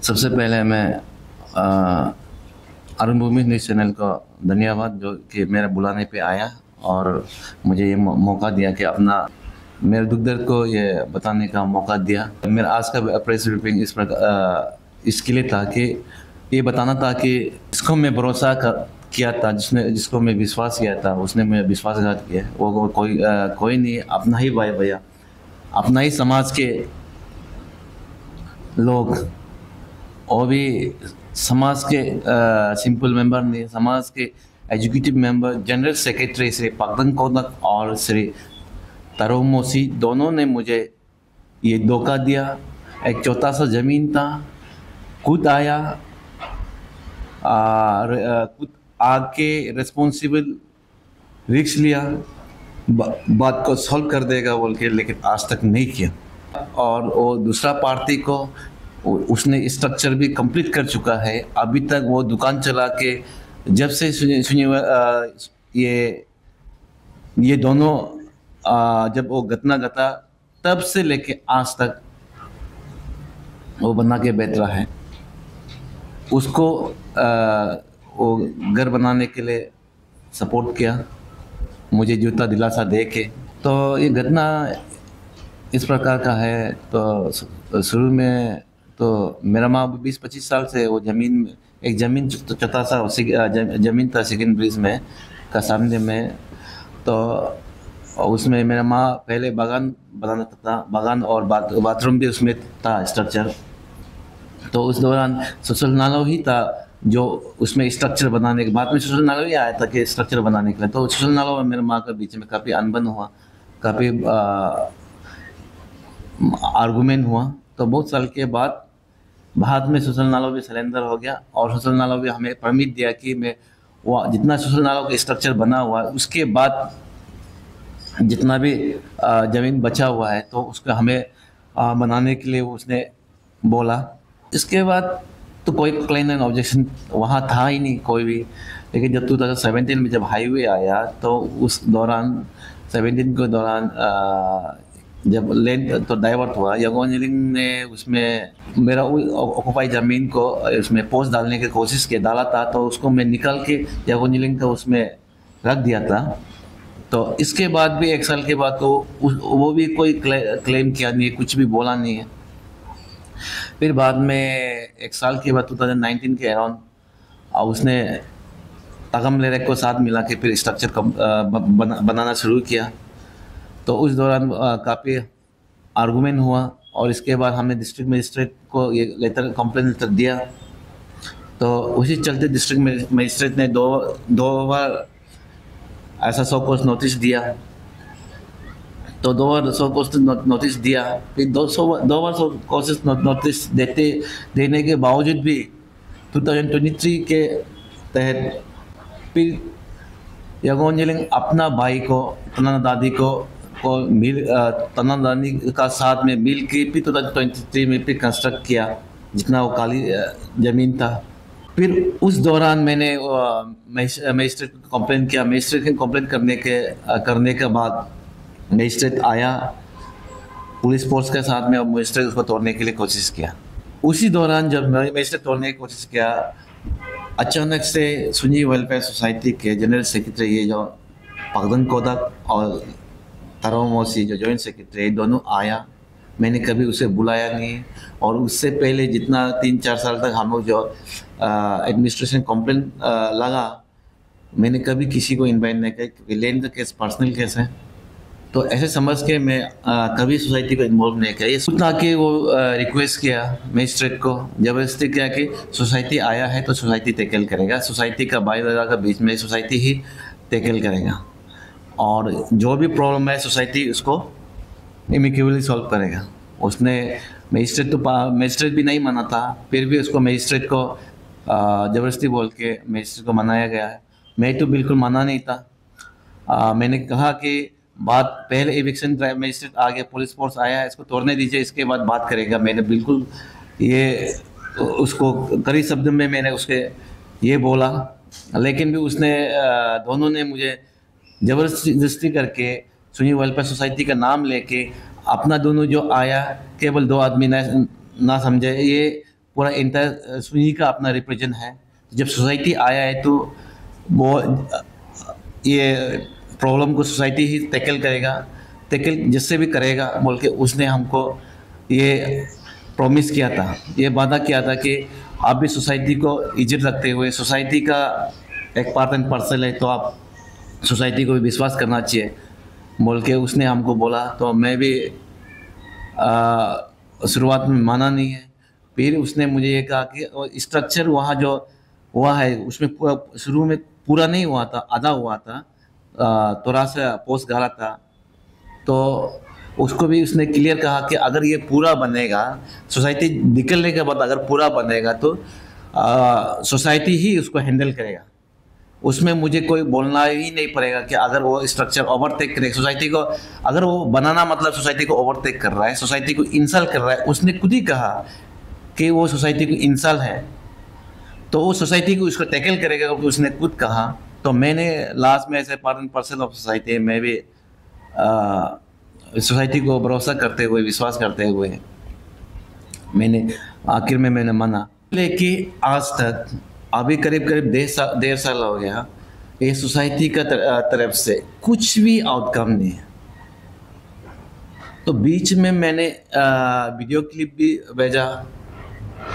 सबसे पहले मैं अरुण भूमि न्यूज़ चैनल को धन्यवाद जो कि मेरे बुलाने पे आया और मुझे ये मौका दिया कि अपना मेरे दुख दर्द को ये बताने का मौका दिया। मेरा आज का प्रेस ब्रीफिंग इस प्रकार इसके लिए था कि ये बताना था कि जिसको मैं भरोसा किया था, जिसको मैं विश्वास किया था, उसने मैं विश्वासघात किया। वो कोई नहीं, अपना ही भाई भैया, अपना ही समाज के लोग, और भी समाज के सिंपल मेंबर ने, समाज के educative member, general secretary Shri पागदन कोदक और श्री तरोमोसी, दोनों ने मुझे ये धोखा दिया। एक छोटा सा ज़मीन था, खुद आया, खुद आके रिस्पॉन्सिबल रिस्क लिया, बात को सॉल्व कर देगा बोल के, लेकिन आज तक नहीं किया। और वो दूसरा पार्टी को उसने स्ट्रक्चर भी कंप्लीट कर चुका है। अभी तक वो दुकान चला के जब से ये दोनों जब वो घटना घटा तब से लेके आज तक वो बना के बैठ रहा है। उसको वो घर बनाने के लिए सपोर्ट किया, मुझे जूता दिलासा दे के। तो ये घटना इस प्रकार का है। तो शुरू में तो मेरा माँ 20-25 साल से वो एक ज़मीन छोटा सा ज़मीन था सेकेंड ब्रिज में का सामने में। तो उसमें मेरा माँ पहले बागान बनाता था, बागान और बाथरूम भी उसमें था स्ट्रक्चर। तो उस दौरान सोशल नालो ही था जो उसमें स्ट्रक्चर बनाने के बाद में सोशल नालो ही आया था कि स्ट्रक्चर बनाने के लिए। तो सोशल नालो और मेरे माँ के बीच में काफ़ी अनबन हुआ, काफ़ी आर्गूमेंट हुआ। तो बहुत साल के बाद में सोशल नालो भी सरेंडर हो गया और सोशल नालो भी हमें परमिट दिया कि मैं वो जितना सोशल नालो का स्ट्रक्चर बना हुआ है उसके बाद जितना भी ज़मीन बचा हुआ है तो उसको हमें बनाने के लिए उसने बोला। इसके बाद तो कोई क्लेम एंड ऑब्जेक्शन वहाँ था ही नहीं कोई भी। लेकिन जब 2017 में जब हाईवे आया तो उस दौरान 17 के दौरान जब लैंड तो डाइवर्ट हुआ, यागोंजिलिंग ने उसमें मेरा ऑक्युपाई ज़मीन को उसमें पोस्ट डालने की कोशिश की, डाला था। तो उसको मैं निकाल के यागोंजिलिंग का उसमें रख दिया था। तो इसके बाद भी 1 साल के बाद तो वो भी कोई क्लेम किया नहीं, कुछ भी बोला नहीं है। फिर बाद में 1 साल के बाद 2019 के अराउंड उसने तगम लेरेक को साथ मिला के फिर स्ट्रक्चर बनाना शुरू किया। तो उस दौरान काफ़ी आर्गूमेंट हुआ और इसके बाद हमने डिस्ट्रिक्ट मजिस्ट्रेट को ये कंप्लेंट लेटर दिया। तो उसी चलते डिस्ट्रिक्ट मजिस्ट्रेट ने दो बार ऐसा 100 कोर्स नोटिस दिया। तो 2 बार 100 कोर्स नोटिस दिया, फिर 2 बार 100 कोर्सेस नोटिस देने के बावजूद भी 2023 के तहत फिर यागोंजिलिंग अपना भाई को, तन्ना दादी को तन्ना दादी का साथ में मिल के फिर 2023 में फिर कंस्ट्रक्ट किया जितना वो खाली ज़मीन था। फिर उस दौरान मैंने मजिस्ट्रेट को कंप्लेंट किया। मजिस्ट्रेट के कंप्लेंट करने के बाद मजिस्ट्रेट आया पुलिस फोर्स के साथ में और मजिस्ट्रेट उसको तोड़ने के लिए कोशिश किया। उसी दौरान जब मजिस्ट्रेट तोड़ने की कोशिश किया, अचानक से सुन्नी वेलफेयर सोसाइटी के जनरल सेक्रेटरी ये जो पागदन कोदक और तरोमोसी जो जॉइंट सेक्रेटरी दोनों आया। मैंने कभी उसे बुलाया नहीं और उससे पहले जितना 3-4 साल तक हम लोग जो एडमिनिस्ट्रेशन कंप्लेंट लगा, मैंने कभी किसी को इन्वाइट नहीं किया क्योंकि लैंड का केस पर्सनल केस है। तो ऐसे समझ के मैं कभी सोसाइटी को इन्वॉल्व नहीं किया। ये सोचना कि वो रिक्वेस्ट किया मजिस्ट्रेट को, ज़बरदस्ती किया कि सोसाइटी आया है तो सोसाइटी टैकल करेगा, सोसाइटी का भाई दादा का बीच में सोसाइटी ही टैकल करेगा और जो भी प्रॉब्लम है सोसाइटी उसको एमिकेबली सॉल्व करेगा। उसने मजिस्ट्रेट भी नहीं माना था, फिर भी उसको मजिस्ट्रेट को ज़बरदस्ती बोल के मजिस्ट्रेट को मनाया गया है। मैं तो बिल्कुल माना नहीं था। मैंने कहा कि बात पहले एविक्शन मजिस्ट्रेट आ गया, पुलिस फोर्स आया है, इसको तोड़ने दीजिए, इसके बाद बात करेगा। मैंने बिल्कुल ये उसको कड़ी शब्द में मैंने उसके ये बोला, लेकिन भी उसने दोनों ने मुझे ज़बरदस्ती करके सुन्नी वेलफेयर सोसाइटी का नाम लेके अपना दोनों जो आया, केवल 2 आदमी ना समझे, ये पूरा इंटायर सुन्नी का अपना रिप्रेजेंट है। जब सोसाइटी आया है तो वो ये प्रॉब्लम को सोसाइटी ही टैकल करेगा, टैकल जिससे भी करेगा बोल के उसने हमको ये प्रॉमिस किया था, ये वादा किया था कि आप भी सोसाइटी को इज्जत रखते हुए, सोसाइटी का एक पार्ट एंड पार्सल है तो आप सोसाइटी को भी विश्वास करना चाहिए बोल के उसने हमको बोला। तो मैं भी शुरुआत में माना नहीं है। फिर उसने मुझे ये कहा कि स्ट्रक्चर वहाँ जो हुआ है उसमें शुरू में पूरा नहीं हुआ था, आधा हुआ था, थोड़ा सा पोस्ट गाला था। तो उसको भी उसने क्लियर कहा कि अगर ये पूरा बनेगा, सोसाइटी निकलने के बाद अगर पूरा बनेगा तो सोसाइटी ही उसको हैंडल करेगा, उसमें मुझे कोई बोलना ही नहीं पड़ेगा कि अगर वो स्ट्रक्चर ओवरटेक करे सोसाइटी को, अगर वो बनाना मतलब सोसाइटी को ओवरटेक कर रहा है, सोसाइटी को इंसल्ट कर रहा है। उसने खुद ही कहा कि वो सोसाइटी को इंसल्ट है तो वो सोसाइटी को उसको टैकल करेगा क्योंकि उसने खुद कहा। तो मैंने लास्ट में ऐसे part and parcel of society मैं भी सोसाइटी को भरोसा करते हुए, विश्वास करते हुए मैंने आखिर में मैंने माना। लेकिन आज तक अभी करीब करीब 1.5 साल हो गया, ये सोसाइटी का तरफ से कुछ भी आउटकम नहीं है। तो बीच में मैंने वीडियो क्लिप भी भेजा,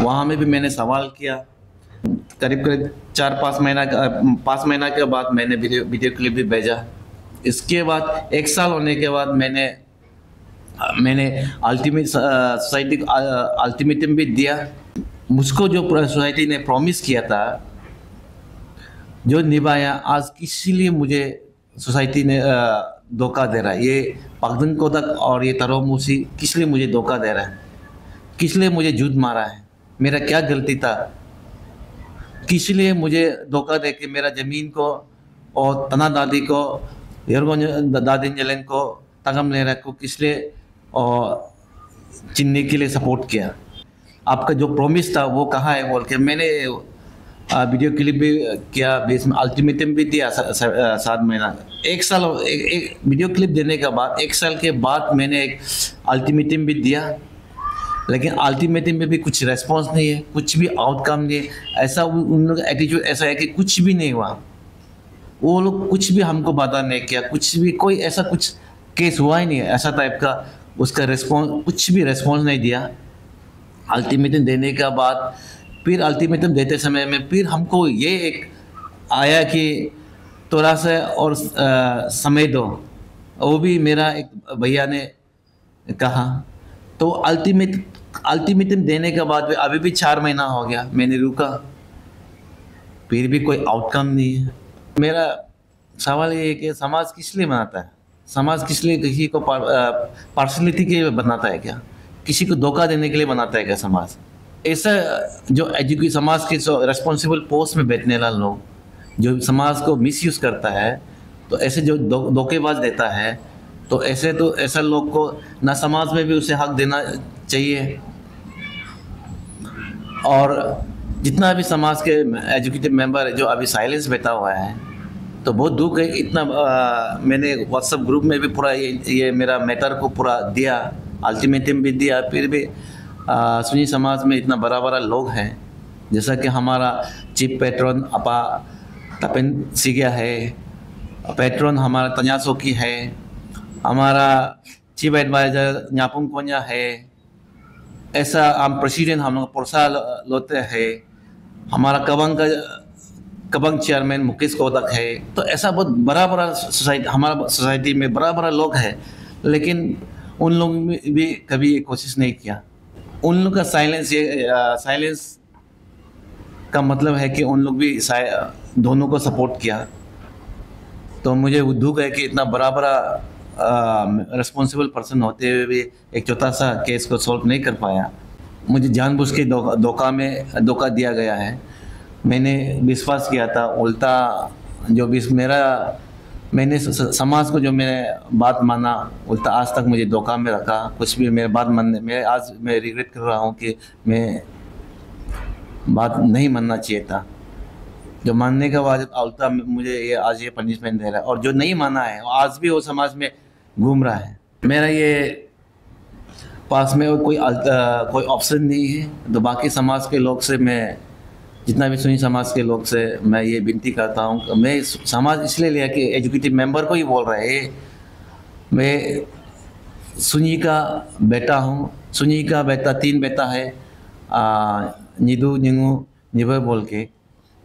वहाँ में भी मैंने सवाल किया। करीब करीब 5 महीना के बाद मैंने वीडियो क्लिप भी भेजा। इसके बाद 1 साल होने के बाद मैंने सोसाइटी को अल्टीमेटम भी दिया। मुझको जो सोसाइटी ने प्रॉमिस किया था जो निभाया, आज किसी लिए मुझे सोसाइटी ने धोखा दे रहा है। ये पागदन कोदक और ये तरो मूसी किस लिए मुझे धोखा दे रहा है, किस लिए मुझे झूठ मारा है, मेरा क्या गलती था, किस लिए मुझे धोखा दे के मेरा ज़मीन को और तना दादी को दादी जलन को तगम ले रहा को किस लिए और चिन्नी के लिए सपोर्ट किया। आपका जो प्रॉमिस था वो कहाँ है बोल के मैंने वीडियो क्लिप भी किया, बीच में अल्टीमेटम भी दिया 7 महीना। 1 साल वीडियो क्लिप देने के बाद 1 साल के बाद मैंने एक अल्टीमेटम भी दिया, लेकिन अल्टीमेटम में भी कुछ रेस्पॉन्स नहीं है, कुछ भी आउटकम नहीं है। ऐसा उन लोग का एटीट्यूड ऐसा है कि कुछ भी नहीं हुआ, वो लोग कुछ भी हमको वादा नहीं किया, कुछ भी कोई ऐसा कुछ केस हुआ ही नहीं है ऐसा टाइप का, उसका रेस्पॉन्स कुछ भी रेस्पॉन्स नहीं दिया। अल्टीमेटम देने के बाद फिर अल्टीमेटम देते समय में फिर हमको ये एक आया कि थोड़ा सा और समय दो, वो भी मेरा एक भैया ने कहा। तो अल्टीमेटम देने के बाद अभी भी 4 महीना हो गया, मैंने रुका, फिर भी कोई आउटकम नहीं है। मेरा सवाल ये है कि समाज किस लिए बनाता है, समाज किस लिए किसी को पार्शलिटी के लिए बनाता है क्या, किसी को धोखा देने के लिए बनाता है क्या समाज? ऐसा जो एजुकेशन समाज के रेस्पॉन्सिबल पोस्ट में बैठने वाला लोग जो समाज को मिसयूज करता है, तो ऐसे जो धोखेबाज देता है, तो ऐसा लोग को ना समाज में भी उसे हक देना चाहिए। और जितना भी समाज के एजुकेटेड मेंबर है जो अभी साइलेंस बैठा हुआ है, तो बहुत दुख है। इतना मैंने व्हाट्सएप ग्रुप में भी पूरा ये मेरा मैटर को पूरा दिया, अल्टीमेटम भी दिया, फिर भी सुन्नी समाज में इतना बड़ा बड़ा लोग हैं, जैसा कि हमारा चीफ पैट्रन अपा तपेन सिगिया है, पैट्रन हमारा तन्यासो की है, हमारा चीफ एडवाइजर न्यापुंग कोन्या है, ऐसा हम प्रेसिडेंट हम लोग पुरसा लोते हैं, हमारा कबंग चेयरमैन मुकेश कोदक है। तो ऐसा बहुत बड़ा बड़ा सोसाइटी हमारा सोसाइटी में बड़ा बड़ा लोग है, लेकिन उन लोग भी कभी ये कोशिश नहीं किया। उन लोग का साइलेंस का मतलब है कि उन लोग भी दोनों को सपोर्ट किया। तो मुझे दुख है कि इतना बड़ा बड़ा रिस्पॉन्सिबल पर्सन होते हुए भी एक छोटा सा केस को सॉल्व नहीं कर पाया। मुझे जानबूझ के धोखा दिया गया है। मैंने विश्वास किया था, उल्टा जो भी मैंने समाज को जो मैंने बात माना, उल्टा आज तक मुझे धोखा में रखा। कुछ भी मेरे बात मानने आज मैं रिग्रेट कर रहा हूँ कि मैं बात नहीं मानना चाहिए था। जो मानने के बाद उल्टा मुझे आज ये पनिशमेंट दे रहा है, और जो नहीं माना है आज भी वो समाज में घूम रहा है। मेरा ये पास में और कोई ऑप्शन नहीं है। तो बाकी समाज के लोग से मैं, जितना भी सुन्नी समाज के लोग से मैं ये विनती करता हूँ, मैं समाज इसलिए लिया कि एजुकेटिव मेंबर को ही बोल रहे हैं। मैं सुन्नी का बेटा हूँ, सुन्नी का बेटा, 3 बेटा है, निदू, निंगू, निभर बोल के।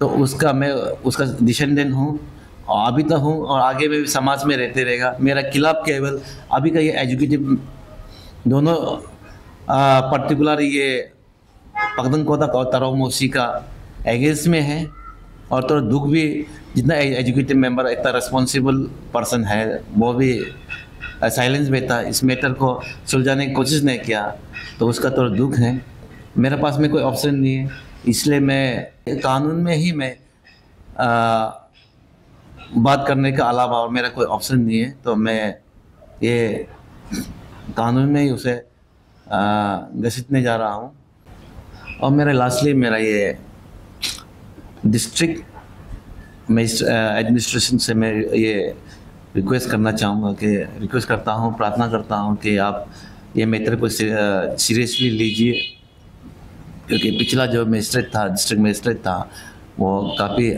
तो मैं उसका डिसेंडेंट हूँ, और अभी तक हूँ, और आगे भी समाज में रहते रहेगा। मेरा खिलाफ केवल अभी का ये एजुकेटिव दोनों पर्टिकुलर ये पगदंग कोतक और तराव मोसी का एगेंस्ट में है। और तो दुख भी, जितना एजुकेटिव मेंबर इतना रिस्पॉन्सिबल पर्सन है वो भी साइलेंस में था, इस मैटर को सुलझाने की कोशिश नहीं किया, तो उसका तो दुख है। मेरे पास में कोई ऑप्शन नहीं है, इसलिए मैं कानून में ही मैं बात करने के अलावा और मेरा कोई ऑप्शन नहीं है। तो मैं ये कानून में ही उसे घसीटने जा रहा हूँ। और मेरा लास्टली मेरा ये डिस्ट्रिक्ट एडमिनिस्ट्रेशन से मैं ये रिक्वेस्ट करता हूँ, प्रार्थना करता हूँ कि आप ये मैटर को सीरियसली लीजिए, क्योंकि पिछला जो मजिस्ट्रेट था, डिस्ट्रिक्ट मजिस्ट्रेट था, वो काफ़ी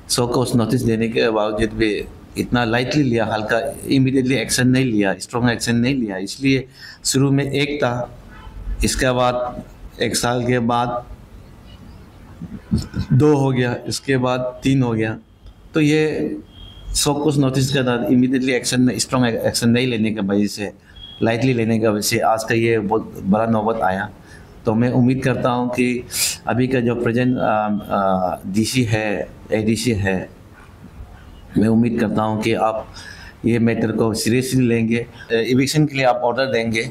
सो को उस नोटिस देने के बावजूद भी इतना लाइटली लिया, हल्का इमीडिएटली एक्शन नहीं लिया, स्ट्रॉन्ग एक्शन नहीं लिया। इसलिए शुरू में 1 था, इसके बाद 1 साल के बाद 2 हो गया, इसके बाद 3 हो गया। तो ये सब कुछ नोटिस के बाद इमीडिएटली एक्शन, स्ट्रॉन्ग एक्शन नहीं लेने की वजह से, लाइटली लेने की वजह से आज का ये बहुत बड़ा नौबत आया। तो मैं उम्मीद करता हूँ कि अभी का जो प्रेजेंट डीसी है, एडीसी है, मैं उम्मीद करता हूँ कि आप ये मैटर को सीरियसली लेंगे, इविक्शन के लिए आप ऑर्डर देंगे,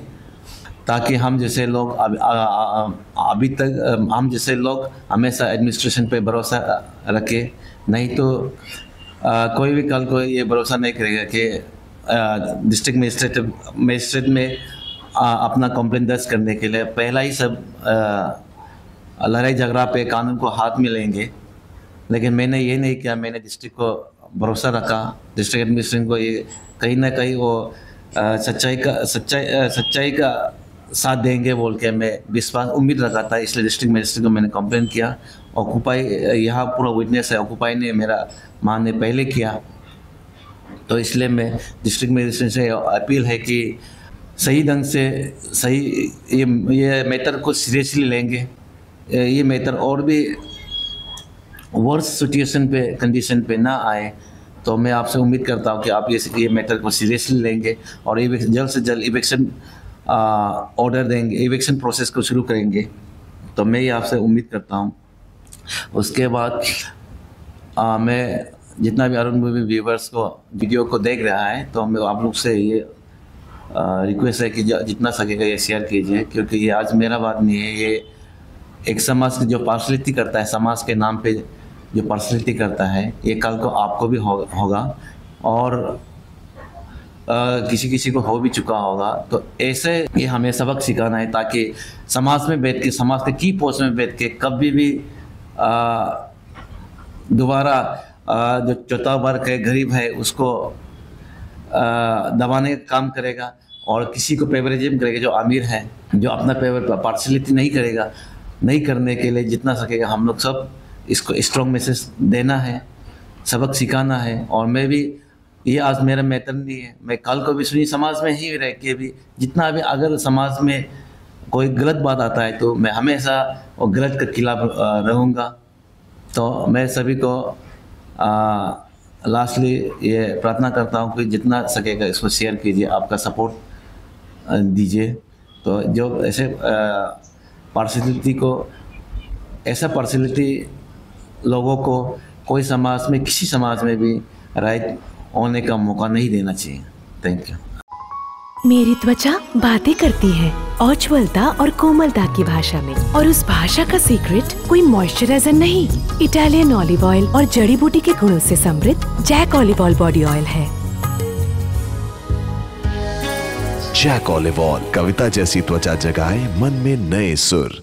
ताकि हम जैसे लोग अभी तक हम जैसे लोग हमेशा एडमिनिस्ट्रेशन पे भरोसा रखें। नहीं तो कोई भी कल को ये भरोसा नहीं करेगा कि डिस्ट्रिक्ट मजिस्ट्रेट में अपना कंप्लेंट दर्ज करने के लिए पहला ही सब लड़ाई झगड़ा पे कानून को हाथ में लेंगे। लेकिन मैंने ये नहीं किया, मैंने डिस्ट्रिक्ट को भरोसा रखा, डिस्ट्रिक्ट एडमिनिस्ट्रेशन को ये कहीं ना कहीं वो सच्चाई का साथ देंगे बोल के मैं विश्वास उम्मीद रखा था। इसलिए डिस्ट्रिक्ट मजिस्ट्रेट को मैंने कंप्लेंट किया। ऑक्यूपाई यहाँ पूरा विटनेस है, ऑक्यूपाई ने मेरा मां ने पहले किया। तो इसलिए मैं डिस्ट्रिक्ट मजिस्ट्रेट से अपील है कि सही ढंग से ये मैटर को सीरियसली लेंगे। ये मैटर और भी वर्स सिचुएशन पे, कंडीशन पे ना आए। तो मैं आपसे उम्मीद करता हूँ कि आप ये मैटर को सीरियसली लेंगे और जल्द से जल्द इविक्शन ऑर्डर देंगे, इविक्शन प्रोसेस को शुरू करेंगे। तो मैं ये आपसे उम्मीद करता हूँ। उसके बाद मैं जितना भी अरुण मूवी व्यूवर्स को वीडियो को देख रहा है, तो मैं आप लोग से ये रिक्वेस्ट है कि जितना सकेगा ये शेयर कीजिए, क्योंकि ये आज मेरा बात नहीं है, ये एक समाज की जो पार्शलिटी करता है, समाज के नाम पे जो पार्शलिटी करता है, ये कल को आपको भी होगा और किसी को हो भी चुका होगा। तो ऐसे ये हमें सबक सिखाना है, ताकि समाज में बैठ के, समाज के की पोस्ट में बैठ के कभी भी दोबारा जो चौथा वर्ग है, गरीब है, उसको दबाने का काम करेगा और किसी को फेवरिज्म करेगा। जो अमीर है, जो अपना फेवर पार्शलिटी नहीं करेगा, नहीं करने के लिए जितना सकेगा हम लोग सब इसको स्ट्रॉन्ग मैसेज देना है, सबक सिखाना है। और मैं भी, ये आज मेरा मैटर नहीं है, मैं कल को भी सुनी समाज में ही रह के भी जितना भी अगर समाज में कोई गलत बात आता है तो मैं हमेशा वो गलत के खिलाफ रहूँगा। तो मैं सभी को लास्टली ये प्रार्थना करता हूँ कि जितना सकेगा इसको शेयर कीजिए, आपका सपोर्ट दीजिए। तो जो ऐसे पार्शलिटी को, ऐसा पार्शलिटी लोगों को कोई समाज में, किसी समाज में भी राइट होने का मौका नहीं देना चाहिए। Thank you. मेरी त्वचा बातें करती है उज्ज्वलता और कोमलता की भाषा में, और उस भाषा का सीक्रेट कोई मॉइस्चराइजर नहीं, इटालियन ऑलिव ऑयल और जड़ी बूटी के गुणों से समृद्ध Jack olive oil body oil है। जैक ऑलिव ऑयल, कविता जैसी त्वचा जगाए मन में नए सुर।